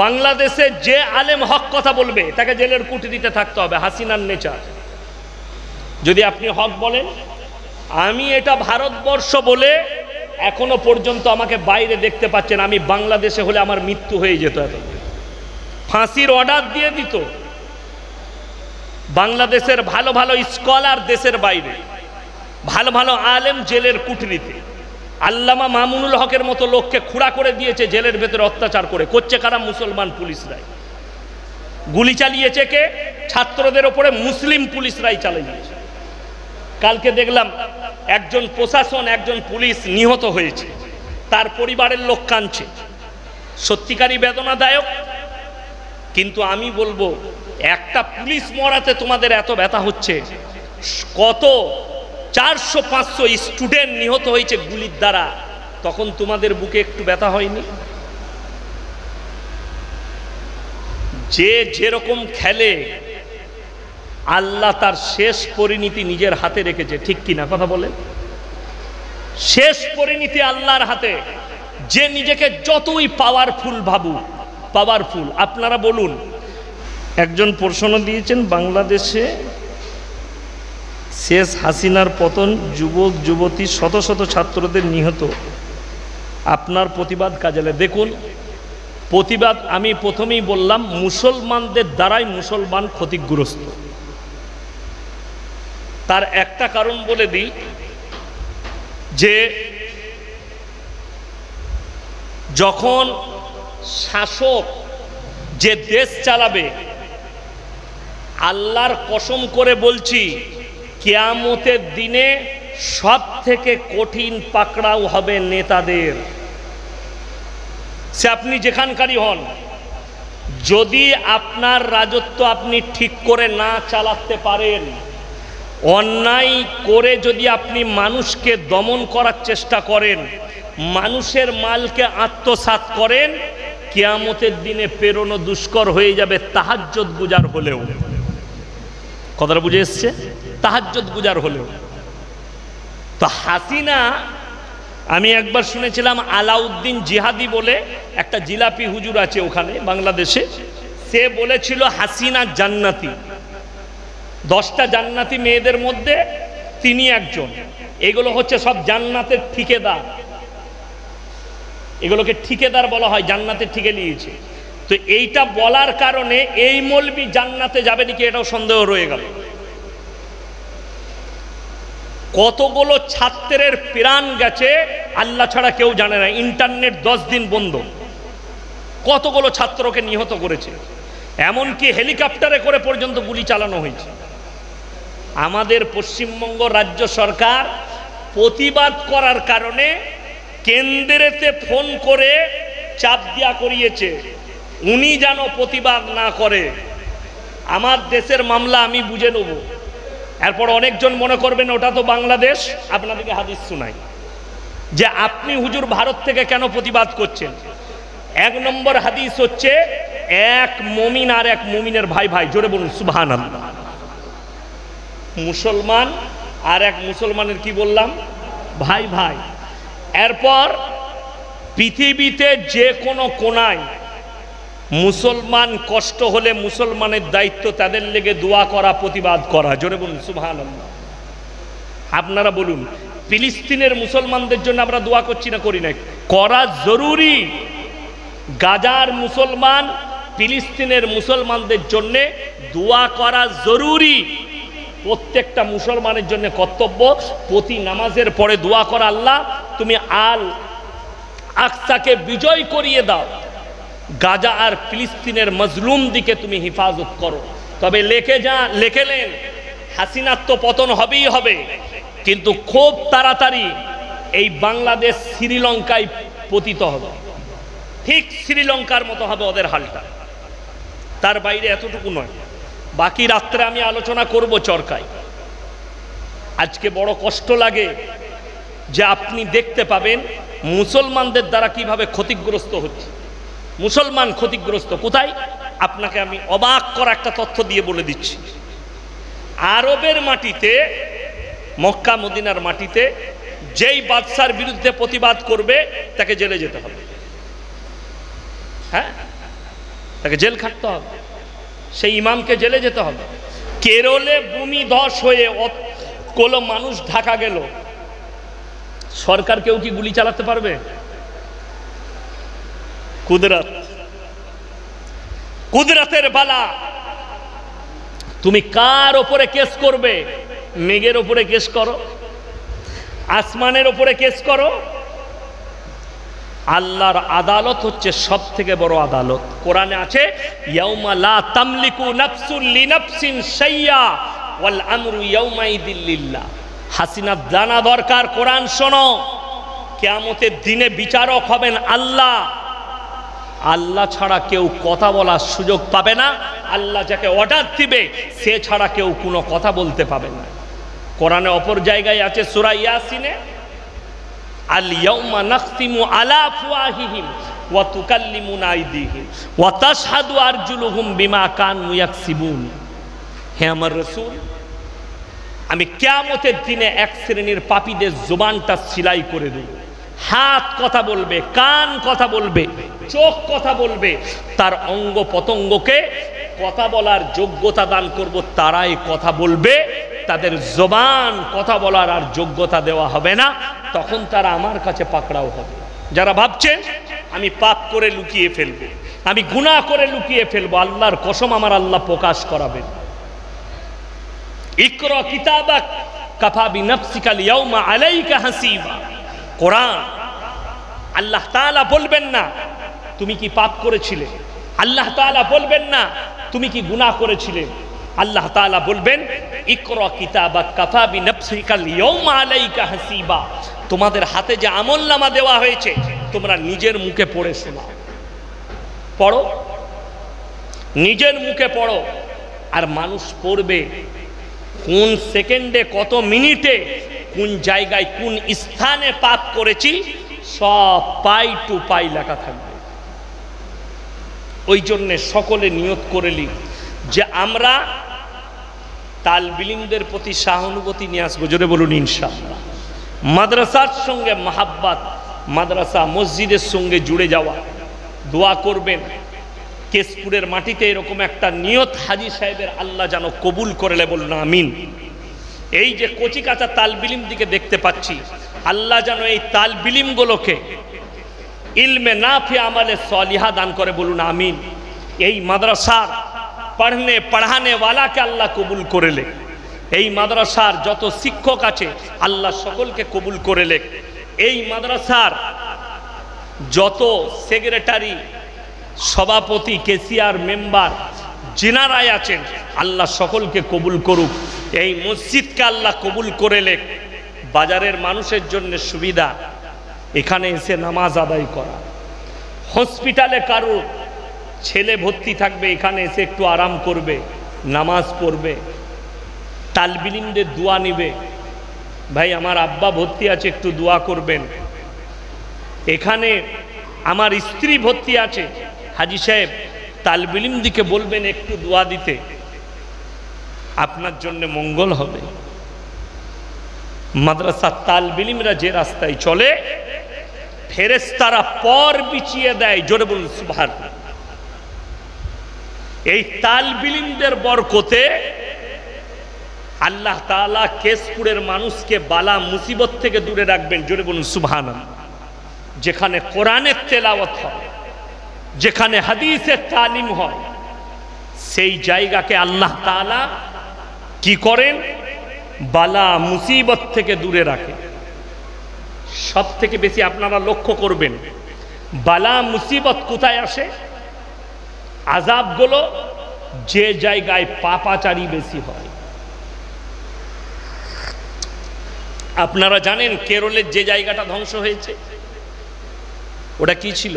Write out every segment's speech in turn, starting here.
বাংলাদেশে যে আলেম হক কথা বলবে তাকে জেলের কুঠরিতে থাকতে হবে, হাসিনার নেচার। যদি আপনি হক বলেন, আমি এটা ভারতবর্ষ বলে এখনো পর্যন্ত আমাকে বাইরে দেখতে পাচ্ছেন, আমি বাংলাদেশে হলে আমার মৃত্যু হয়ে যেত, এত ফাঁসির অর্ডার দিয়ে দিত। বাংলাদেশের ভালো ভালো স্কলার দেশের বাইরে, ভালো ভালো আলেম জেলের কুঠরিতে। আল্লামা মামুনুল হকের মতো লোককে খুঁড়া করে দিয়েছে জেলের ভেতরে অত্যাচার করে। করছে কারা? মুসলমান পুলিশরাই। গুলি চালিয়েছে কে? ছাত্রদের ওপরে মুসলিম পুলিশরাই চালিয়েছে। কালকে দেখলাম একজন প্রশাসন, একজন পুলিশ নিহত হয়েছে, তার পরিবারের লোক কাঁদছে। সত্যিকারই বেদনাদায়ক। কিন্তু আমি বলবো, একটা পুলিশ মরাতে তোমাদের এত ব্যথা হচ্ছে, কত 400-500 স্টুডেন্ট নিহত হয়েছে গুলির দ্বারা, তখন তোমাদের বুকে একটু ব্যথা হয়নি? যে যেরকম খেলে আল্লাহ তার শেষ পরিণতি নিজের হাতে রেখেছে, ঠিক কিনা কথা বলেন? শেষ পরিণতি আল্লাহর হাতে। যে নিজেকে যতই পাওয়ারফুল ভাবুক, পাওয়ারফুল। আপনারা বলুন, একজন প্রশ্ন দিয়েছেন, বাংলাদেশে শেষ হাসিনার পতন, যুবক যুবতী শত শত ছাত্রদের নিহত, আপনার প্রতিবাদ কাজে লাগে। দেখুন, প্রতিবাদ আমি প্রথমেই বললাম, মুসলমানদের দ্বারাই মুসলমান ক্ষতিগ্রস্ত। তার একটা কারণ বলে দিই, যে যখন শাসক যে দেশ চালাবে, আল্লাহর কসম করে বলছি, কিয়ামতের দিনে সব থেকে কঠিন পাকড়াও হবে নেতাদের। সে আপনি যেখানকারই হন, যদি আপনার রাজত্ব আপনি ঠিক করে না চালাতে পারেন, অন্যায় করে যদি আপনি মানুষকে দমন করার চেষ্টা করেন, মানুষের মালকে আত্মসাৎ করেন, কিয়ামতের দিনে পেরোনো দুষ্কর হয়ে যাবে তাহাজ্জুদ গুজার হলেও। কথাটা বুঝে এসছে? তাহাজ্জুদ গুজার হলেও। তো হাসিনা, আমি একবার শুনেছিলাম আলাউদ্দিন জিহাদি বলে একটা জিলাপি হুজুর আছে ওখানে বাংলাদেশে, সে বলেছিল হাসিনা জান্নাতি, 10টা জান্নাতি মেয়েদের মধ্যে তিনি একজন। এগুলো হচ্ছে সব জান্নাতের ঠিকাদার, এগুলোকে ঠিকাদার বলা হয়, জান্নাতের ঠিকে নিয়েছে। তো এইটা বলার কারণে এই মৌলবি জান্নাতে যাবে নাকি এটাও সন্দেহ রয়ে গেল। কতগুলো ছাত্রের প্রাণ গেছে আল্লাহ ছাড়া কেউ জানে না। ইন্টারনেট 10 দিন বন্ধ, কতগুলো ছাত্রকে নিহত করেছে, এমনকি হেলিকপ্টারে করে পর্যন্ত গুলি চালানো হয়েছে। আমাদের পশ্চিমবঙ্গ রাজ্য সরকার প্রতিবাদ করার কারণে কেন্দ্রেতে ফোন করে চাপ দিয়া করিয়েছে, উনি যেন প্রতিবাদ না করে। আমার দেশের মামলা আমি বুঝে নেব। এরপর অনেকজন মনে করবেন ওটা তো বাংলাদেশ। আপনাদেরকে হাদিস শোনাই, যে আপনি হুজুর ভারত থেকে কেন প্রতিবাদ করছেন। 1 নম্বর হাদিস হচ্ছে, এক মুমিন আর এক মুমিনের ভাই ভাই। জোরে বলুন সুবহানাল্লাহ। মুসলমান আর এক মুসলমানের কি বললাম? ভাই ভাই। এরপর পৃথিবীতে যে কোনো কোনায় মুসলমান কষ্ট হলে মুসলমানের দায়িত্ব তাদের লেগে দোয়া করা, প্রতিবাদ করা। জোরে বলুন সুবহানাল্লাহ। আপনারা বলুন, ফিলিস্তিনের মুসলমানদের জন্য আমরা দোয়া করছি না করি না? করা জরুরি। গাজার মুসলমান, ফিলিস্তিনের মুসলমানদের জন্য দোয়া করা জরুরি। প্রত্যেকটা মুসলমানের জন্য কর্তব্য প্রতি নামাজের পরে দোয়া করা, আল্লাহ তুমি আল আকসাকে বিজয় করিয়ে দাও, গাজা আর ফিলিস্তিনের মজলুম দিকে তুমি হিফাজত করো। তবে লেখেলেন হাসিনার তো পতন হবেই হবে, কিন্তু খুব তাড়াতাড়ি এই বাংলাদেশ শ্রীলঙ্কায় পতিত হবে, ঠিক শ্রীলঙ্কার মতো হবে ওদের হালটা। তার বাইরে এতটুকু নয়। বাকি রাত্রে আমি আলোচনা করব চরকায়। আজকে বড় কষ্ট লাগে যে আপনি দেখতে পাবেন মুসলমানদের দ্বারা কিভাবে ক্ষতিগ্রস্ত হচ্ছে। মুসলমান ক্ষতিগ্রস্ত কোথায়? আপনাকে আমি অবাক করা একটা তথ্য দিয়ে বলে দিচ্ছি। আরবের মাটিতে, মক্কা মদিনার মাটিতে যেই বাদশার বিরুদ্ধে প্রতিবাদ করবে তাকে জেলে যেতে হবে। হ্যাঁ, তাকে জেল খাটতে হবে, সেই ইমামকে জেলে যেতে হবে। কেরলে ভূমি ধস হয়ে কোনো মানুষ ঢাকা গেল, সরকার কেউ কি গুলি চালাতে পারবে? কুদরত, কুদরতের বালা। তুমি কার ওপরে কেস করবে? মেঘের ওপরে কেস করো, আসমানের ওপরে কেস করো। আল্লাহর আদালত হচ্ছে সব থেকে বড় আদালত। কোরআনে আছে ইয়াউমা লা তামলিকু নাফসুন লিনাফসিন শাইয়া ওয়াল আমরু ইয়াউমাইদিল লিল্লাহ। হাসিনা জানা দরকার, কোরআন শোনো, কিয়ামতের দিনে বিচারক হবেন আল্লাহ। আল্লাহ ছাড়া কেউ কথা বলার সুযোগ পাবে না। আল্লাহ যাকে অর্ডার দিবে সে ছাড়া কেউ কোনো কথা বলতে পাবে না। কোরআনে অপর জায়গায় আছে সূরা ইয়াসিনে, আল ইয়াউমা নাখতিমু আলা আফওয়াহিহিম ওয়া তুকাল্লিমুনা আইদিহিম ওয়া তাশহাদু আরজুলুহুম বিমা কানু ইয়াকসিবুন। হে আমার রাসূল, আমি কিয়ামতের দিনে এক শ্রেণীর পাপীদের জবানটা সিলাই করে দেব। হাত কথা বলবে, কান কথা বলবে, চোখ কথা বলবে, তার অঙ্গ পতঙ্গকে কথা বলার যোগ্যতা দান করব, তারাই কথা বলবে। তাদের জবান কথা বলার আর যোগ্যতা দেওয়া হবে না। তখন তারা আমার কাছে পাকড়াও হবে। যারা ভাবছেন আমি পাপ করে লুকিয়ে ফেলবো, আমি গুনাহ করে লুকিয়ে ফেলবো, আল্লাহর কসম আমার আল্লাহ প্রকাশ করাবেন। ইকরা কিতাবাক কাফা বিনাফসিকা আল-ইয়াউমা আলাইকা হাসিবা। কোরআন, আল্লাহ তাআলা বলবেন না তুমি কি পাপ করেছিলে, আল্লাহ তাআলা বলবেন না তুমি কি গুনাহ করেছিলে, আল্লাহ তাআলা বলবেন ইকরা কিতাবাক কাফা বিনাফসিকা আল-ইয়াউমা আলাইকা হাসিবা। তোমাদের হাতে যে আমলনামা দেওয়া হয়েছে তোমরা নিজের মুখে পড়ে শোনাও। পড়ো, নিজের মুখে পড়ো। আর মানুষ পড়বে কোন সেকেন্ডে, কত মিনিটে, কোন জায়গায়, কোন স্থানে পাপ করেছি, সব পাই টু পাই লেখা থাকবে। ওই জন্যে সকলে নিয়ত করেলি যে আমরা তালবিলিমদের প্রতি সহানুভূতি নিয়ে আসবো। জোরে বলুন ইনশাআল্লাহ। মাদ্রাসার সঙ্গে মাহাব্বাত, মাদ্রাসা মসজিদের সঙ্গে জুড়ে যাওয়া, দোয়া করবেন। কেশপুরের মাটিতে এরকম একটা নিয়ত হাজী সাহেবের আল্লাহ যেন কবুল করলে, বলুন আমিন। এই যে কচি কাঁচা তালবিলিম দিকে দেখতে পাচ্ছি, আল্লাহ যেন এই তালবিলিমগুলোকে ইলমে নাফি আমালে সলিহা দান করে, বলুন আমিন। এই মাদ্রাসার পড়ানে ওয়ালাকে আল্লাহ কবুল করেলে, এই মাদ্রাসার যত শিক্ষক আছে আল্লাহ সকলকে কবুল করেলে, এই মাদ্রাসার যত সেক্রেটারি, সভাপতি, কেসিয়ার, মেম্বার যিনারাই আছেন আল্লাহ সকলকে কবুল করুক। এই মসজিদকে আল্লাহ কবুল করেলে, বাজারের মানুষের জন্য সুবিধা, এখানে এসে নামাজ আদায় করা। হসপিটালে কারো ছেলে ভর্তি থাকবে, এখানে এসে একটু আরাম করবে, নামাজ পড়বে, তালবিলিমদের দোয়া নিবে। ভাই আমার আব্বা ভর্তি আছে, একটু দোয়া করবেন। এখানে আমার স্ত্রী ভর্তি আছে, হাজী সাহেব তালবিলিম দিকে বলবেন একটু দোয়া দিতে, আপনার জন্য মঙ্গল হবে। মাদ্রাসা তালবিলিমরা যে রাস্তায় চলে ফেরেশতারা পর বিছিয়ে দেয়। জোরে বলুন সুবহানাল্লাহ। এই তালবিলিমদের বরকতে আল্লাহ তাআলা কেশপুরের মানুষকে বালা মুসিবত থেকে দূরে রাখবেন। জোরে বলুন সুবহানাল্লাহ। যেখানে কোরআনের তেলাওয়াত হয়, যেখানে হাদিসের তালিম হয়, সেই জায়গাকে আল্লাহ তাআলা কি করেন? বালা মুসিবত থেকে দূরে রাখে। সব থেকে বেশি আপনারা লক্ষ্য করবেন বালা মুসিবত কোথায় আসে? আযাবগুলো যে জায়গায় পাপাচারী বেশি হয়। আপনারা জানেন কেরলের যে জায়গাটা ধ্বংস হয়েছে ওটা কি ছিল?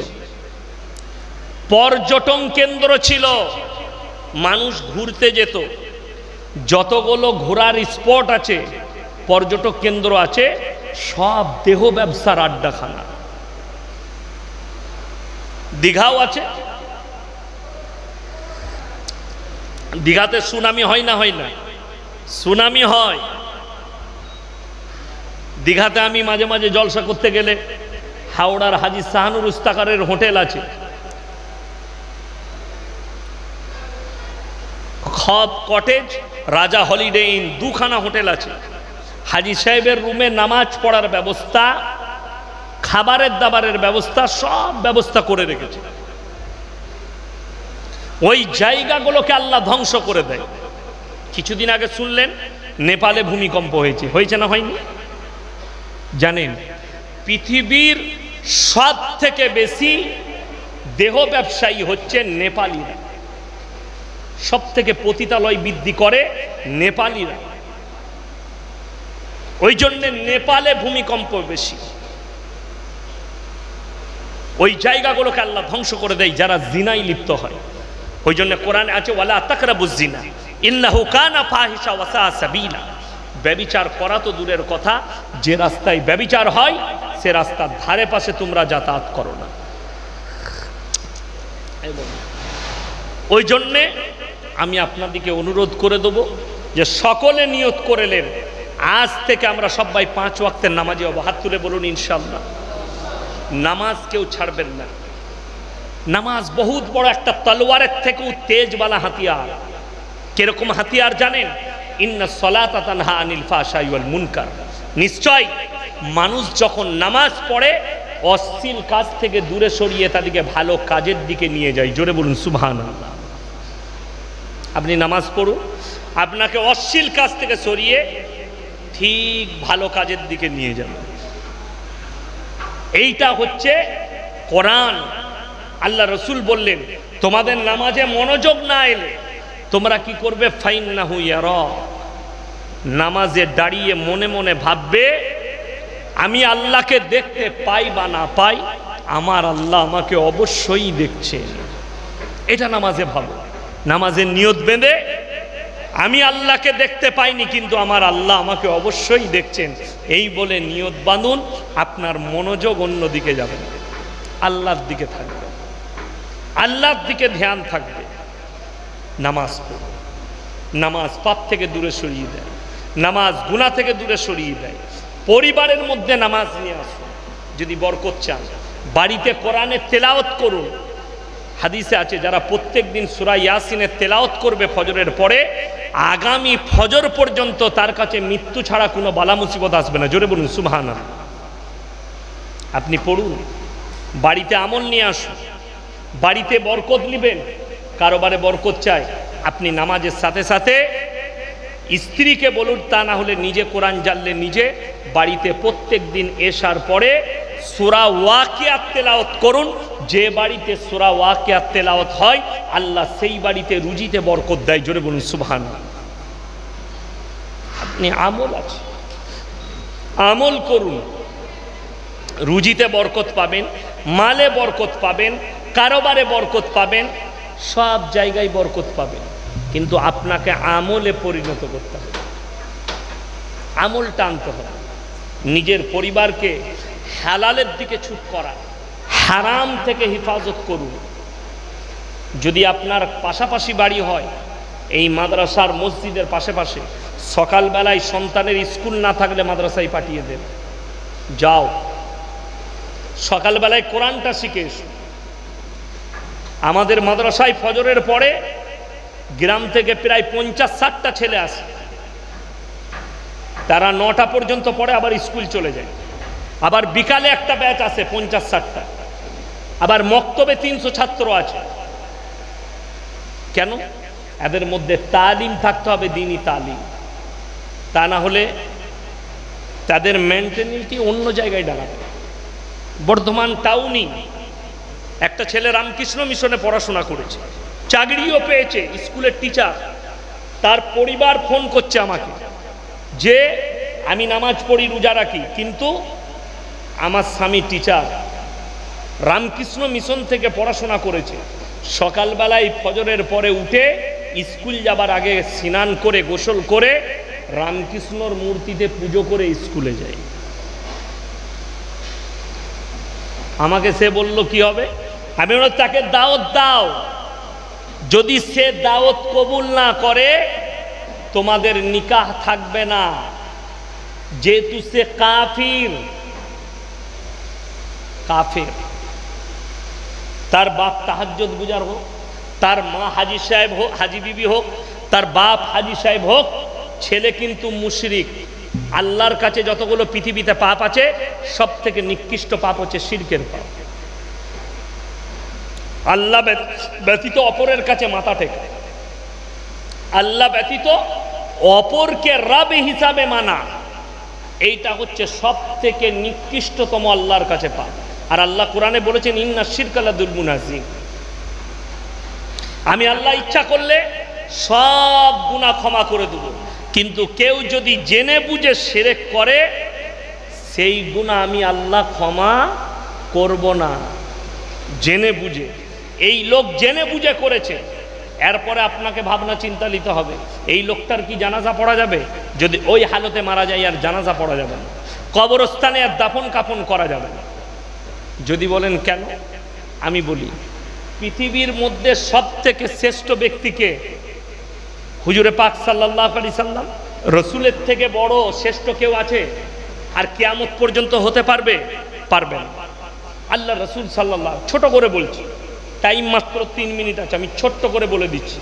পর্যটন কেন্দ্র ছিল, মানুষ ঘুরতে যেত। যতগুলো ঘোরার স্পট আছে, পর্যটক কেন্দ্র আছে, সব দেহ ব্যবসার আড্ডাখানা। দীঘাও আছে। দীঘাতে সুনামি হয় না? হয় না? সুনামি হয়। দীঘাতে আমি মাঝে মাঝে জলসা করতে গেলে হাওড়ার হাজী শাহানুর ইস্তাকারের হোটেল আছে, খব কটেজ, রাজা হলিডে ইন, দুখানা হোটেল আছে। হাজি সাহেবের রুমে নামাজ পড়ার ব্যবস্থা, খাবারের দাবারের ব্যবস্থা, সব ব্যবস্থা করে রেখেছে। ওই জায়গাগুলোকে আল্লাহ ধ্বংস করে দেয়। কিছুদিন আগে শুনলেন নেপালে ভূমিকম্প হয়েছে, হয়েছে না হয়নি? জানেন পৃথিবীর সব থেকে বেশি দেহ ব্যবসায়ী হচ্ছে নেপালিরা, সব থেকে পতিতালয় বৃদ্ধি করে নেপালিরা। ওই জন্য নেপালে ভূমিকম্প বেশি। ওই জায়গাগুলোকে আল্লাহ ধ্বংস করে দেয় যারা জিনায় লিপ্ত হয়। ওই জন্য কোরআনে আছে ওয়ালা তাকরাবুজ জিনা ইন্নাহু কানা ফাহিশা ওয়া সা সাবিলা। ব্যভিচার করা তো দূরের কথা, যে রাস্তায় ব্যভিচার হয় সে রাস্তার ধারে পাশে তোমরা যাতায়াত করো না। ওই জন্যে আমি আপনাদেরকে অনুরোধ করে দেব যে সকলে নিয়ত করেলেন আজ থেকে আমরা সবাই 5 ওয়াক্তের নামাজি হব। হাত তুলে বলুন ইনশাআল্লাহ। নামাজ কেউ ছাড়বেন না। নামাজ বহুত বড় একটা তলোয়ারের থেকেও তেজওয়ালা হাতিয়ার। কিরকম হাতিয়ার জানেন? ইন্না সলাতা তানহা আনিল ফাহশাই ওয়াল মুনকার। নিশ্চয় মানুষ যখন নামাজ পড়ে অশ্লীল কাজ থেকে দূরে সরিয়ে তাদেরকে ভালো কাজের দিকে নিয়ে যায়। জোরে বলুন সুবহানাল্লাহ। আপনি নামাজ পড়ুন, আপনাকে অশ্লীল কাজ থেকে সরিয়ে ঠিক ভালো কাজের দিকে নিয়ে যাবে। এইটা হচ্ছে কোরআন। আল্লাহ রসুল বললেন তোমাদের নামাজে মনোযোগ না এলে তোমরা কি করবে? ফাইন্নাহু ইয়ারা, নামাজে দাঁড়িয়ে মনে মনে ভাববে আমি আল্লাহকে দেখতে পাই বা না পাই, আমার আল্লাহ আমাকে অবশ্যই দেখছেন। এটা নামাজে ভাবো। নামাজের নিয়ত বেঁধে আমি আল্লাহকে দেখতে পাইনি কিন্তু আমার আল্লাহ আমাকে অবশ্যই দেখছেন, এই বলে নিয়ত বাঁধুন। আপনার মনোযোগ অন্যদিকে যাবে না, আল্লাহর দিকে থাকবে, আল্লাহর দিকে ধ্যান থাকবে। নামাজ পড়ো। নামাজ পাপ থেকে দূরে সরিয়ে দেয়, নামাজ গুনাহ থেকে দূরে সরিয়ে দেয়। পরিবারের মধ্যে নামাজ নিয়ে আসুন। যদি বরকত চান বাড়িতে কোরআনের তেলাওয়াত করুন। হাদিসে আছে যারা প্রত্যেক দিন সূরা ইয়াসিনের তেলাওয়াত করবে ফজরের পরে, আগামী ফজর পর্যন্ত তার কাছে মৃত্যু ছাড়া কোনো বালা মুসিবত আসবে না। জোরে বলুন সুবহানাল্লাহ। আপনি পড়ুন, বাড়িতে আমল নিয়ে আসুন, বাড়িতে বরকত নেবেন। কারোবারে বরকত চাই, আপনি নামাজের সাথে সাথে স্ত্রীকে বলুন, তা না হলে নিজে কোরআন জানলে নিজে বাড়িতে প্রত্যেক দিন এশার পরে সূরা ওয়াকিয়াত তেলাওয়াত করুন। যে বাড়িতে সূরা ওয়াকিয়াত তেলাওয়াত হয় আল্লাহ সেই বাড়িতে রুজিতে বরকত দেয়। জোরে বলুন সুবহানাল্লাহ। আপনি আমল আছে, আমল করুন, রুজিতে বরকত পাবেন, মালে বরকত পাবেন, কারোবারে বরকত পাবেন, সব জায়গায় বরকত পাবেন। কিন্তু আপনাকে আমলে পরিণত করতে হবে, আমলটা আনতে হবে। নিজের পরিবারকে হালালের দিকে ছুট করা, হারাম থেকে হেফাজত করুন। যদি আপনার পাশাপাশি বাড়ি হয়, এই মাদ্রাসার মসজিদের পাশে পাশে, সকালবেলায় সন্তানের স্কুল না থাকলে মাদ্রাসায় পাঠিয়ে দেন। যাও সকালবেলায় কোরআনটা শিখে এসো। আমাদের মাদ্রাসায় ফজরের পরে গ্রাম থেকে প্রায় 50-60টা ছেলে আসে। তারা 9টা পর্যন্ত পড়ে, আবার স্কুল চলে যায়। আবার বিকালে একটা ব্যাচ আছে 50-60টা। আবার মক্তবে 300 ছাত্র আছে। কেন? এদের মধ্যে তালিম থাকতে হবে, দিনী তালিম। তা না হলে তাদের মেন্টালিটি অন্য জায়গায় দাঁড়াবে। বর্ধমান টাউনই একটা ছেলে রামকৃষ্ণ মিশনে পড়াশোনা করেছে, চাকরিও পেয়েছে, স্কুলের টিচার। তার পরিবার ফোন করছে আমাকে যে আমি নামাজ পড়ি, রোজা রাখি, কিন্তু আমার স্বামী টিচার, রামকৃষ্ণ মিশন থেকে পড়াশোনা করেছে। সকালবেলায় ফজরের পরে উঠে স্কুল যাবার আগে স্নান করে গোসল করে রামকৃষ্ণর মূর্তিতে পুজো করে স্কুলে যায়। আমাকে সে বলল কি হবে? আমি বললাম তাকে দাওয়াত দাও। যদি সে দাওয়াত কবুল না করে তোমাদের নিকাহ থাকবে না, যেহেতু সে কাফির। কাফের। তার বাপ তাহাজ্জুদ গুজার হোক, তার মা হাজি সাহেব হোক, হাজি বিবি হোক, তার বাপ হাজি সাহেব হোক, ছেলে কিন্তু মুশরিক। আল্লাহর কাছে যতগুলো পৃথিবীতে পাপ আছে সব থেকে নিকৃষ্ট পাপ হচ্ছে শিরকের পাপ। আল্লাহ ব্যতীত অপরের কাছে মাথা টেকা, আল্লাহ ব্যতীত অপরকে রব হিসাবে মানা, এইটা হচ্ছে সব থেকে নিকৃষ্টতম আল্লাহর কাছে পাপ। আর আল্লাহ কোরআনে বলেছেন ইন্না শিরকা লাযুলমুন আযীম। আমি আল্লাহ ইচ্ছা করলে সব গুনাহ ক্ষমা করে দেব, কিন্তু কেউ যদি জেনে বুঝে শিরক করে সেই গুনাহ আমি আল্লাহ ক্ষমা করব না। জেনে বুঝে, এই লোক জেনে বুঝে করেছে, এরপরে আপনাকে ভাবনা চিন্তা নিতে হবে এই লোকটার কি জানাজা পড়া যাবে? যদি ওই হালতে মারা যায় আর জানাজা পড়া যাবে না, কবরস্থানে আর দাফন কাফন করা যাবে না। যদি বলেন কেন, আমি বলি পৃথিবীর মধ্যে সব থেকে শ্রেষ্ঠ ব্যক্তিকে হুজুরে পাক সাল্লাল্লাহু আলাইহি সাল্লাম। রসুলের থেকে বড় শ্রেষ্ঠ কেউ আছে আর কিয়ামত পর্যন্ত হতে পারবে? পারবে না। আল্লাহ রসুল সাল্লাল্লাহু, ছোট করে বলছি, টাইম মাত্র 3 মিনিট আছে, আমি ছোট্ট করে বলে দিচ্ছি।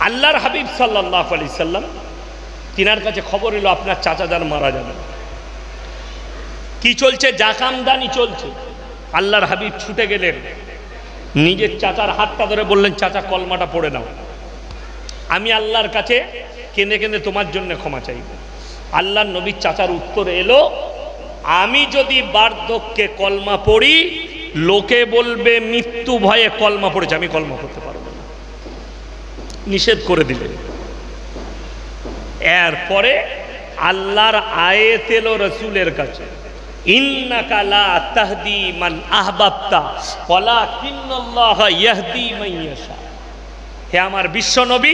আল্লাহর হাবিব সাল্লাল্লাহু আলাইহি সাল্লাম, তিনার কাছে খবর এলো আপনার চাচা যান মারা যাবে। কি চলছে? জাকামদানি চলছে। আল্লাহর হাবিব ছুটে গেলেন, নিজের চাচার হাতটা ধরে বললেন, চাচা কলমাটা পড়ে নাও, আমি আল্লাহর কাছে কেঁদে কেঁদে তোমার জন্য ক্ষমা চাইব। আল্লাহর নবীর চাচার উত্তর এলো, আমি যদি বার্ধক্যে কলমা পড়ি লোকে বলবে মৃত্যু ভয়ে কলমা পড়েছে, আমি কলমা পড়তে পারবো না, নিষেধ করে দিলেন। এরপরে আল্লাহর আয়াত এলো রসুলের কাছে, ইন্নাকা লা তাহদি মান আহবাবতা ওয়ালাকিন্নাল্লাহা ইয়াহদি মান ইয়াশা। হে আমার বিশ্ব নবী,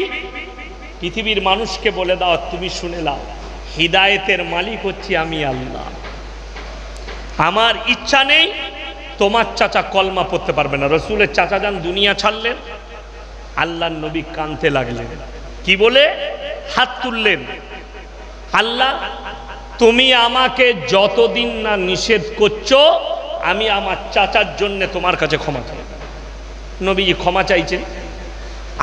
পৃথিবীর মানুষকে বলে দাও, তুমি শুনে নাও, হিদায়েতের মালিক হচ্ছি আমি আল্লাহ। আমার ইচ্ছা নেই তোমার চাচা কলমা পড়তে পারবে না। রসুলের চাচা যান দুনিয়া ছাড়লেন, আল্লাহর নবী কাঁদতে লাগলেন। কি বলে? হাত তুললেন, আল্লাহ তুমি আমাকে যতদিন না নিষেধ করছো আমি আমার চাচার জন্য তোমার কাছে ক্ষমা চাই। নবীজি ক্ষমা চাইছেন।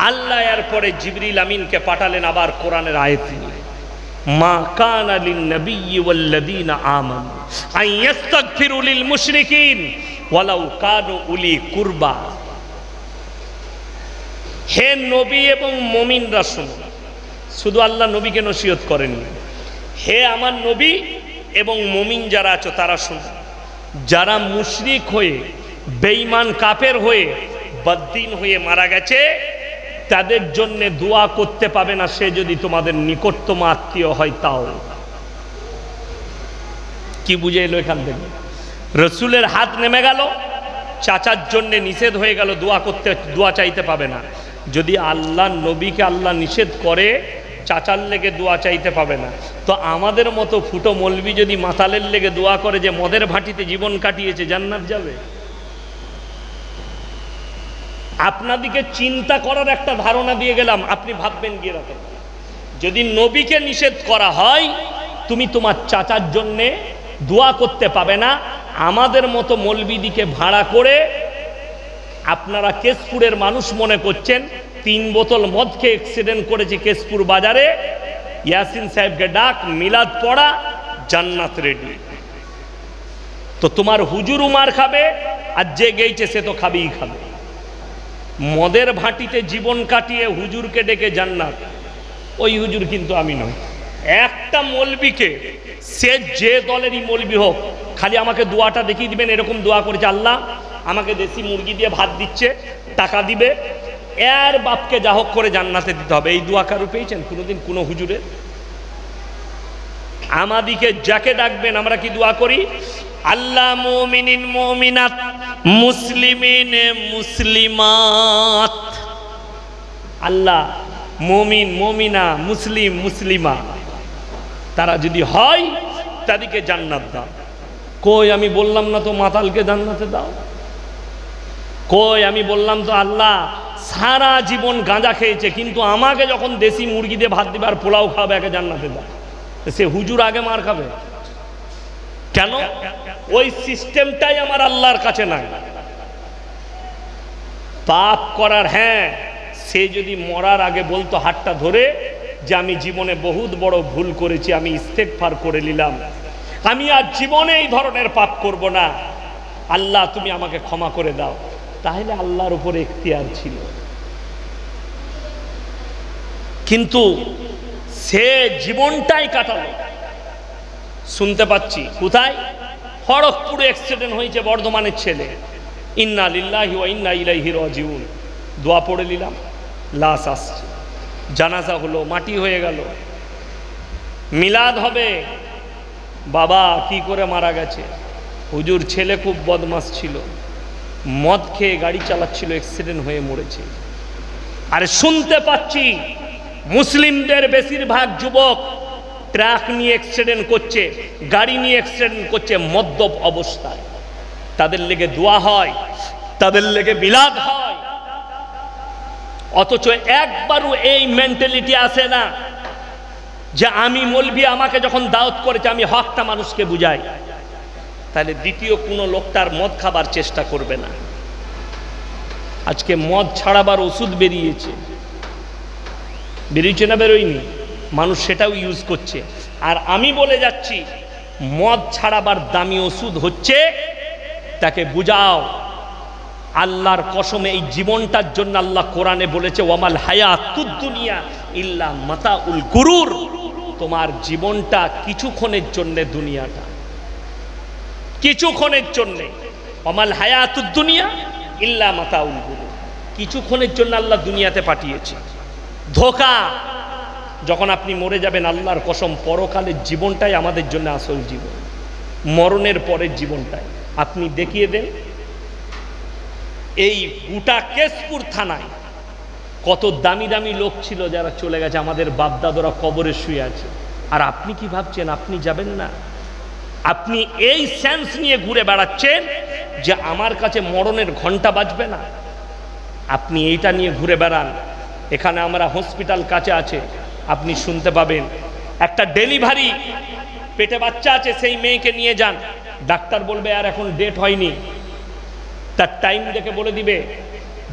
আল্লাহ এরপরে জিবরিল আমিনকে পাঠালেন আবার কোরআনের আয়াত নিয়ে, মা কানা লিন-নবিয়্যি ওয়াল্লাযীনা আমানু আন ইস্তাগফিরু লিল মুশরিকিন ওয়ালাউ কানু উলি কুরবা। হে নবী এবং মুমিনরা শুনুন, শুধু আল্লাহ নবীকে নসিহত করেননি, হে আমার নবী এবং মুমিন যারা আছো তারা শুনুন, যারা মুশরিক হয়ে বেঈমান কাফের হয়ে বদ্দিন হয়ে মারা গেছে তাদের জন্য দোয়া করতে পাবে না, সে যদি তোমাদের নিকটতম আত্মীয় হয় তাও। কি বুঝে এলো এখান থেকে? রসুলের হাত নেমে গেল, চাচার জন্য নিষেধ হয়ে গেল, দোয়া চাইতে পাবে না। যদি আল্লাহ নবীকে আল্লাহ নিষেধ করে চাচার লেগে দোয়া চাইতে পাবে না, তো আমাদের মতো ফুটো মলবি যদি মাতালের লেগে দোয়া করে যে মদের ভাটিতে জীবন কাটিয়েছে জান্নাত যাবে? আপনাদিকে চিন্তা করার একটা ধারণা দিয়ে গেলাম, আপনি ভাববেন গিয়ে রাখেন। যদি নবীকে নিষেধ করা হয় তুমি তোমার চাচার জন্যে দোয়া করতে পাবে না, আমাদের মতো মলবিদিকে ভাড়া করে আপনারা কেশপুরের মানুষ মনে করছেন 3 বোতল মদ খেয়ে অ্যাক্সিডেন্ট করেছে কেশপুর বাজারে, ইয়াসিন সাহেবকে ডাক, মিলাদ পড়া, জান্নাত রেডি। তো তোমার হুজুর মার খাবে আর যে গেইছে সে তো খাবেই খাবে। মদের ভাটিতে জীবন কাটিয়ে হুজুরকে ডেকে জান্নাত, ওই হুজুর কিন্তু আমি নই। একটা মলবিকে, সে যে দলেরই মলবি হোক, খালি আমাকে দোয়াটা দেখিয়ে দিবেন, এরকম দোয়া করেছে, আল্লাহ আমাকে দেশি মুরগি দিয়ে ভাত দিচ্ছে, টাকা দিবে, এর বাপকে যা হোক করে জান্নাতে দিতে হবে। এই দোয়া কারু পেয়েছেন কোনোদিন কোনো হুজুরের? আমাদিকে যাকে ডাকবেন আমরা কি দোয়া করি? আল্লাহ মুমিনিন মুমিনাত, মুসলিমিন মুসলিমাত, আল্লাহ মুমিন মুমিনা মুসলিম মুসলিমা তারা যদি হয় তাদেরকে জান্নাত দাও। কই আমি বললাম না তো মাতালকে জান্নাতে দাও? কই আমি বললাম তো আল্লাহ সারা জীবন গাঁজা খেয়েছে কিন্তু আমাকে যখন দেশি মুরগি দিয়ে ভাত দিবে আর পোলাও খাবে একে জান্নাতে দাও? সে হুজুর আগে মার খাবে কেন? ওই সিস্টেমটাই আমার আল্লাহর কাছে নাই। পাপ করার, হ্যাঁ সে যদি মরার আগে বলতো হাতটা ধরে যে আমি জীবনে বহুত বড় ভুল করেছি, আমি ইস্তেগফার করে নিলাম, আমি আর জীবনে এই ধরনের পাপ করব না, আল্লাহ তুমি আমাকে ক্ষমা করে দাও, তাহলে আল্লাহর উপরে এখতিয়ার ছিল। কিন্তু সে জীবনটাই কাটালো। শুনতে পাচ্ছি কোথায়, খড়গপুরে অ্যাক্সিডেন্ট হয়েছে বর্ধমানের ছেলে, ইন্না লিল্লাহি ওয়া ইন্না ইলাইহি রাজিউন, দোয়া পড়ে নিলাম, লাশ আসছে, জানাজা হলো, মাটি হয়ে গেল, মিলাদ হবে, বাবা কি করে মারা গেছে, হুজুর ছেলে খুব বদমাস ছিল, মদ খেয়ে গাড়ি চালাচ্ছিল, অ্যাক্সিডেন্ট হয়ে মরেছে। আরে শুনতে পাচ্ছি মুসলিমদের বেশিরভাগ যুবক ট্রাক নিয়ে অ্যাক্সিডেন্ট করছে, গাড়ি নিয়ে অ্যাক্সিডেন্ট করছে মদ্যপ অবস্থায়, তাদের লেগে দোয়া হয়, তাদের লেগে মিলাদ হয়, অথচ একবারও এই মেন্টালিটি আসে না যে আমি মৌলভী, আমাকে যখন দাওয়াত করেছে আমি হকটা মানুষকে বুঝাই, তাহলে দ্বিতীয় কোনো লোকটার মদ খাবার চেষ্টা করবে না। আজকে মদ ছাড়াবার ওষুধ বেরিয়েছে, বেরিয়েছে না বেরোয়নি, মানুষ সেটাও ইউজ করছে। আর আমি বলে যাচ্ছি মদ ছাড়াবার দামি ওষুধ হচ্ছে, তাকে বুঝাও আল্লাহর কসমে এই জীবনটার জন্য আল্লাহ কোরআনে বলেছে ওয়ামাল হায়াতুদ দুনিয়া ইল্লা মাতাউল গুরুর, তোমার জীবনটা কিছুক্ষণের জন্য, দুনিয়াটা কিছুক্ষণের জন্য, ওয়ামাল হায়াতুদ দুনিয়া ইল্লা মাতাউল গুরুর, কিছুক্ষণের জন্য আল্লাহ দুনিয়াতে পাঠিয়েছে, ধোঁকা। যখন আপনি মরে যাবেন আল্লাহর কসম পরকালের জীবনটাই আমাদের জন্য আসল জীবন, মরণের পরের জীবনটাই। আপনি দেখিয়ে দেন এই গোটা কেশপুর থানায় কত দামি দামি লোক ছিল যারা চলে গেছে, আমাদের বাপদাদরা কবরে শুয়ে আছে, আর আপনি কি ভাবছেন আপনি যাবেন না? আপনি এই সেন্স নিয়ে ঘুরে বেড়াচ্ছেন যে আমার কাছে মরণের ঘন্টা বাজবে না। আপনি এইটা নিয়ে ঘুরে বেড়ান। এখানে আমরা হসপিটাল কাছে আছে, আপনি শুনতে পাবেন একটা ডেলিভারি, পেটে বাচ্চা আছে, সেই মেয়েকে নিয়ে যান, ডাক্তার বলবে আর এখন ডেট হয়নি, তার টাইম দেখে বলে দিবে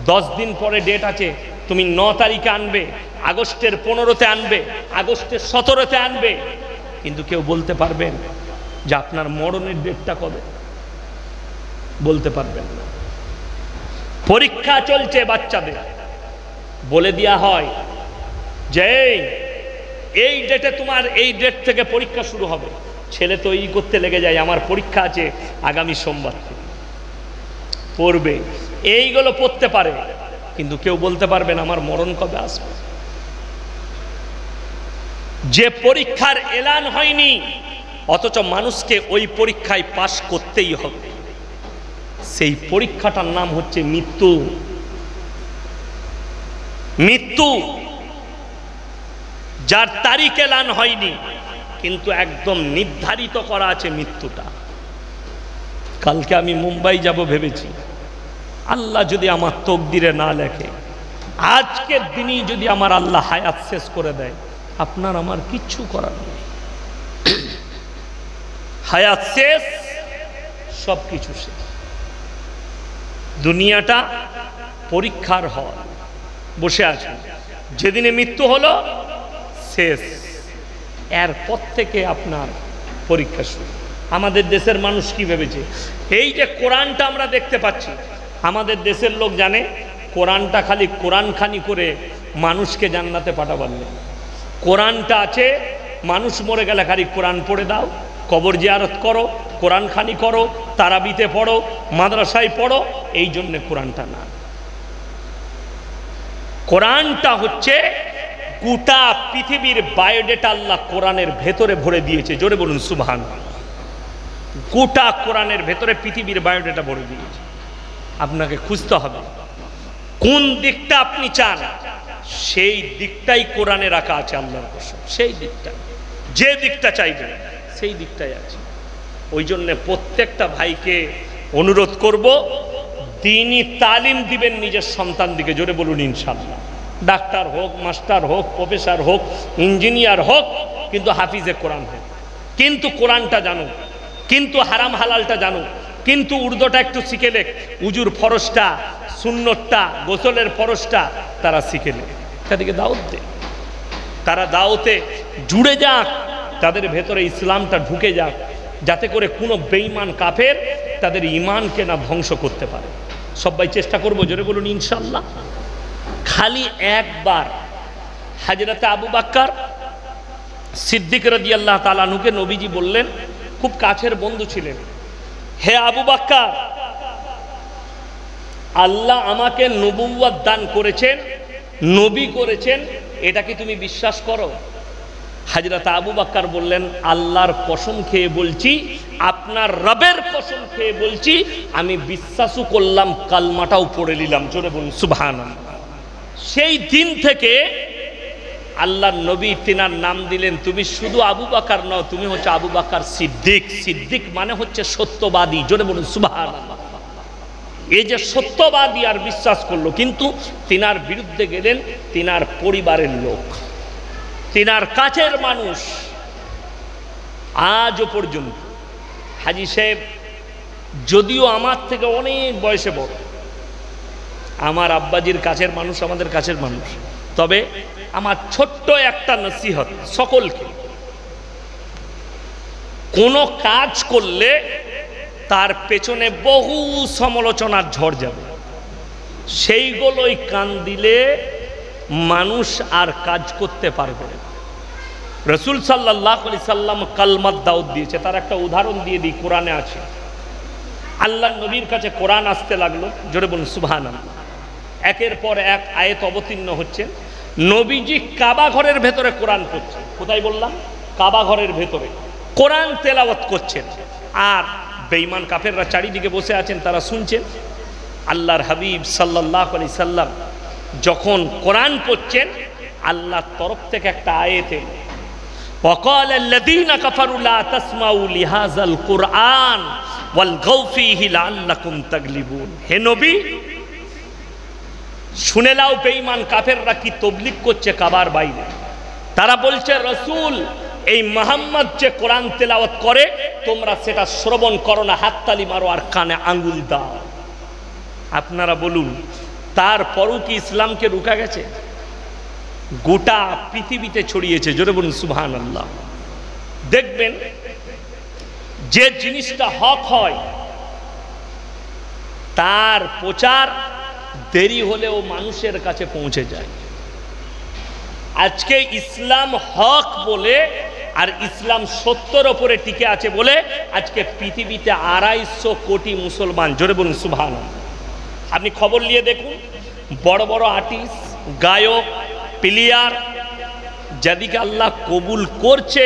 10 দিন পরে ডেট আছে, তুমি 9 তারিখে আনবে, আগস্টের 15তে আনবে, আগস্টের 17তে আনবে, কিন্তু কেউ বলতে পারবেন যে আপনার মরণের ডেটটা কবে? বলতে পারবেন না। পরীক্ষা চলছে বাচ্চাদের, বলে দেওয়া হয় যে এই ডেটে তোমার এই ডেট থেকে পরীক্ষা শুরু হবে, ছেলে তৈরি করতে লেগে যায়, আমার পরীক্ষা আছে আগামী সোমবার থেকে, পড়বে, এইগুলো পড়তে পারে, কিন্তু কেউ বলতে পারবে না আমার মরণ কবে আসবে। যে পরীক্ষার এলান হয়নি, অথচ মানুষকে ওই পরীক্ষায় পাশ করতেই হবে, সেই পরীক্ষাটার নাম হচ্ছে মৃত্যু। মৃত্যু যার তারিখ এলান হয়নি, কিন্তু একদম নির্ধারিত করা আছে মৃত্যুটা। কালকে আমি মুম্বাই যাব ভেবেছি, আল্লাহ যদি আমার তকদিরে না লেখে, আজকের দিনই যদি আমার আল্লাহ হায়াত শেষ করে দেয়, আপনার আমার কিচ্ছু করার নেই। হায়াত শেষ, সব কিছু শেষ। দুনিয়াটা পরীক্ষার হল, বসে আছেন, যেদিনে মৃত্যু হলো শেষ, এরপর থেকে আপনার পরীক্ষা শুরু। আমাদের দেশের মানুষ কি ভেবেছে, এই যে কোরআনটা আমরা দেখতে পাচ্ছি, আমাদের দেশের লোক জানে কোরআনটা খালি কোরআনখানি করে মানুষকে জান্নাতে পাঠাবার নেই। কোরআনটা আছে, মানুষ মরে গেলে খালি কোরআন পড়ে দাও, কবর জিয়ারত করো, কোরআনখানি করো, তারাবিতে পড়ো, মাদ্রাসায় পড়ো, এই জন্যে কোরআনটা না। কোরআনটা হচ্ছে গোটা পৃথিবীর বায়োডেটা আল্লাহ কোরআনের ভেতরে ভরে দিয়েছে, জোরে বলুন সুবহানাল্লাহ। গোটা কোরআনের ভেতরে পৃথিবীর বায়োডেটা ভরে দিয়েছে। আপনাকে খুঁজতে হবে কোন দিকটা আপনি চান, সেই দিকটাই কোরআনে রাখা আছে আল্লাহর কসম, সেই দিকটা, যে দিকটা চাইবেন সেই দিকটাই আছে। ওই জন্যে প্রত্যেকটা ভাইকে অনুরোধ করব, দ্বীনি তালিম দিবেন নিজের সন্তান দিকে, জোরে বলুন ইনশাআল্লাহ। ডাক্তার হোক, মাস্টার হোক, প্রফেসর হোক, ইঞ্জিনিয়ার হোক, কিন্তু হাফিজে কোরআন হোক, কিন্তু কোরআনটা জানুক, কিন্তু হারাম হালালটা জানুক, কিন্তু উর্দুটা একটু শিখে লেখ, উজুর ফরজটা, সুন্নতটা, গোসলের ফরজটা তারা শিখে নেয়, তাদেরকে দাওয়াত দেয়, তারা দাওয়াতে জুড়ে যাক, তাদের ভেতরে ইসলামটা ঢুকে যাক, যাতে করে কোনো বেঈমান কাফের তাদের ঈমানকে না ধ্বংস করতে পারে। সবাই চেষ্টা করবো, জোরে বলুন ইনশাআল্লাহ। খালি একবার হযরত আবু বকর সিদ্দিক রাদিয়াল্লাহু তাআলা আনহুকে নবীজি বললেন, খুব কাছের বন্ধু ছিলেন, হে আবু বকর, আল্লাহ আমাকে নবুয়ত দান করেছেন, নবী করেছেন, এটা কি তুমি বিশ্বাস করো? হযরত আবু বকর বললেন, আল্লাহর কসম খেয়ে বলছি, আপনার রবের কসম খেয়ে বলছি, আমি বিশ্বাসও করলাম, কালমাটাও পড়ে নিলাম। জোরে বলুন সুবহানাল্লাহ। সেই দিন থেকে আল্লাহর নবী তিনার নাম দিলেন, তুমি শুধু আবু বকর নও, তুমি হচ্ছে আবু বকর সিদ্দিক। সিদ্দিক মানে হচ্ছে সত্যবাদী। জোরে বলুন সুবহানাল্লাহ। এই যে সত্যবাদী আর বিশ্বাস করলো, কিন্তু তিনার বিরুদ্ধে গেলেন তিনার পরিবারের লোক, তিনার কাছের মানুষ। আজও পর্যন্ত হাজী সাহেব যদিও আমার থেকে অনেক বয়সে বড়, আমার আব্বাজির কাছের মানুষ, আমাদের কাছের মানুষ, তবে আমার ছোট্ট একটা নসিহত সকলকে, কোনো কাজ করলে তার পেছনে বহু সমালোচনার ঝড় যাবে, সেইগুলোই কান দিলে মানুষ আর কাজ করতে পারবে না। রাসূল সাল্লাল্লাহু আলাইহি সাল্লাম কালমাত দাওয়াত দিয়েছে, তার একটা উদাহরণ দিয়ে দিই, কোরআনে আছে। আল্লাহর নবীর কাছে কোরআন আসতে লাগলো, জোরে বলুন সুবহানাল্লাহ। একের পর এক আয়াত অবতীর্ণ হচ্ছে। নবীজি কাবা ঘরের ভেতরে কোরআন পড়ছেন। কোথায় বললাম? কাবা ঘরের ভেতরে কোরআন তেলাওয়াত করছেন, আর বেঈমান কাফেররা চারিদিকে বসে আছেন, তারা শুনছেন। আল্লাহর হাবিব সাল্লাল্লাহু আলাইহি সাল্লাম যখন কোরআন পড়ছেন, আল্লাহর তরফ থেকে একটা আয়াত এলো, ওয়াকাল আল্লাযীনা কাফারু লা তাসমাউ লিহাযাল কুরআন ওয়ালগাউ ফীহি লাআল্লাকুম তাগলিবুন। হে নবী, শুনে নাও বেঈমান কাফেররা কি তবলিগ করছে কাবার বাইরে। তারা বলছে, রাসূল, এই মুহাম্মদ যে কোরআন তেলাওয়াত করে, তোমরা সেটা শ্রবণ করো না, হাততালি মারো আর কানে আঙ্গুল দাও। আপনারা বলুন, তারপরও কি ইসলামকে রুকা গেছে? গোটা পৃথিবীতে ছড়িয়েছে। জোরে বলুন সুবহানাল্লাহ। দেখবেন যে জিনিসটা হক হয় তার প্রচার দেরি হলেও মানুষের কাছে পৌঁছে যায়। আজকে ইসলাম হক বলে আর ইসলাম সত্যের ওপরে টিকে আছে বলে আজকে পৃথিবীতে 250 কোটি মুসলমান। জোরে বলুন সুবহানাল্লাহ। আপনি খবর নিয়ে দেখুন, বড় বড় আর্টিস্ট, গায়ক, প্লেয়ার, যাদেরকে আল্লাহ কবুল করছে,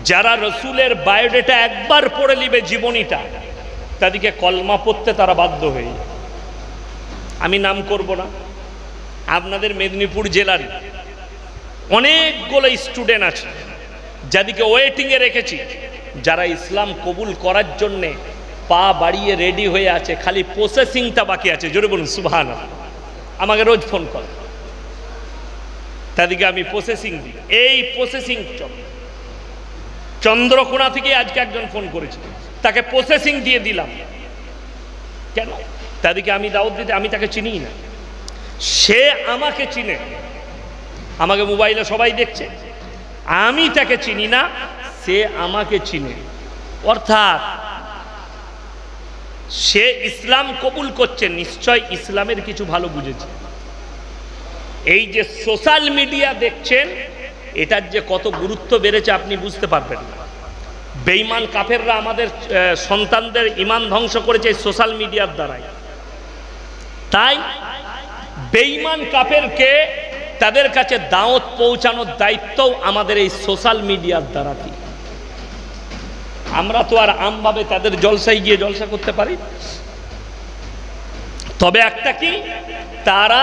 যারা রসুলের বায়োডেটা একবার পড়ে নিবে জীবনীটা, তাদেরকে কলমা পড়তে তারা বাধ্য হয়ে যায়। আমি নাম করব না, আপনাদের মেদিনীপুর জেলার অনেকগুলো স্টুডেন্ট আছে যাদেরকে ওয়েটিংয়ে রেখেছি, যারা ইসলাম কবুল করার জন্যে পা বাড়িয়ে রেডি হয়ে আছে, খালি প্রসেসিংটা বাকি আছে। জোরে বলুন সুবহানাল্লাহ। আমাকে রোজ ফোন করে, তাদেরকে আমি প্রসেসিং দিই। এই প্রসেসিং চন্দ্রকোনা থেকে আজকে একজন ফোন করেছিল, তাকে প্রসেসিং দিয়ে দিলাম। কেন? তাদেরকে আমি দাওয়াত দিতে, আমি তাকে চিনি না, সে আমাকে চিনে, আমাকে মোবাইলে সবাই দেখছে, আমি তাকে চিনি না, সে আমাকে চিনে। অর্থাৎ সে ইসলাম কবুল করছে, নিশ্চয় ইসলামের কিছু ভালো বুঝেছে। এই যে সোশ্যাল মিডিয়া দেখছেন, এটার যে কত গুরুত্ব বেড়েছে আপনি বুঝতে পারবেন না। বেঈমান কাফেররা আমাদের সন্তানদের ঈমান ধ্বংস করেছে এই সোশ্যাল মিডিয়ার দ্বারাই। তাই বেঈমান কাফেরকে তাদের কাছে দাওয়াত পৌঁছানোর দায়িত্বও আমাদের এই সোশ্যাল মিডিয়ার দ্বারা। আমরা তো আর আমভাবে তাদের জলসায় গিয়ে জলসা করতে পারি। তবে একটা কি, তারা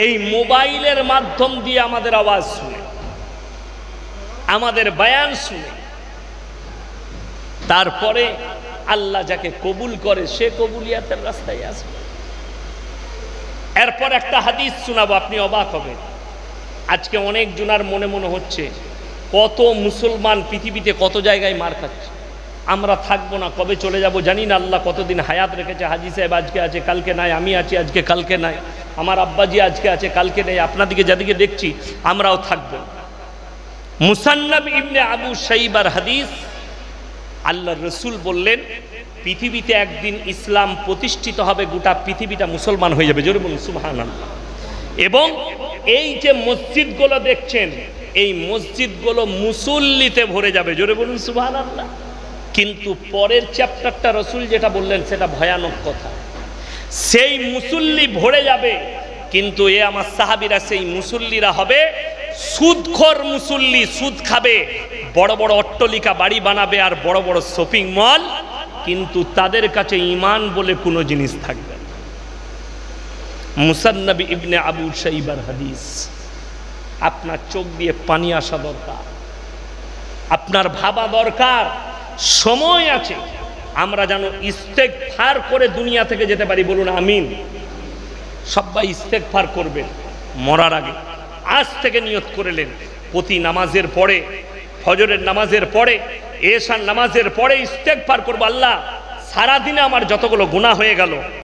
এই মোবাইলের মাধ্যম দিয়ে আমাদের আওয়াজ শুনে, আমাদের বয়ান শুনে, তারপরে আল্লাহ যাকে কবুল করে সে কবুলিয়াতের রাস্তায় আসবে। এরপর একটা হাদিস শোনাবো, আপনি অবাক হবেন। আজকে অনেক জনার মনে মনে হচ্ছে কত মুসলমান পৃথিবীতে কত জায়গায় মার খাচ্ছে। আমরা থাকবো না, কবে চলে যাব জানি না, আল্লাহ কতদিন হায়াত রেখেছে। হাজি সাহেব আজকে আছে কালকে নাই, আমি আছি আজকে কালকে নাই, আমার আব্বাজি আজকে আছে কালকে নেই, আপনাদিকে যাদিকে দেখছি আমরাও থাকবো। মুসান্নাব ইবনে আবু শাইবার হাদিস, আল্লাহর রসুল বললেন পৃথিবীতে একদিন ইসলাম প্রতিষ্ঠিত হবে, গোটা পৃথিবীটা মুসলমান হয়ে যাবে। জোরে বলুন সুবহানাল্লাহ। এবং এই যে মসজিদগুলো দেখছেন, এই মসজিদগুলো মুসল্লিতে ভরে যাবে। জোরে বলুন সুবহানাল্লাহ। কিন্তু পরের চ্যাপ্টারটা রসুল যেটা বললেন সেটা ভয়ানক কথা। সেই মুসল্লি ভরে যাবে, কিন্তু এ আমার সাহাবীরা সেই মুসল্লিরা হবে সুদখোর মুসল্লি, সুদ খাবে, বড় বড় অট্টালিকা বাড়ি বানাবে আর বড় বড় শপিং মল, কিন্তু তাদের কাছে ঈমান বলে কোনো জিনিস থাকবে না। মুসান্নাব ইবনে আবু শাইবার হাদিস। আপনার চোখ দিয়ে পানি আসা দরকার, আপনার ভাবা দরকার। সময় আছে, আমরা যেন ইস্তেগফার করে দুনিয়া থেকে যেতে পারি। বলুন আমিন। সবাই ইস্তেগফার করবেন মরার আগে। আজ থেকে নিয়ত করলেন প্রতি নামাজের পরে, ফজরের নামাজের পরে, এশার নামাজের পরে ইস্তেগফার করব, আল্লাহ সারাদিনে আমার যতগুলো গুনাহ হয়ে গেল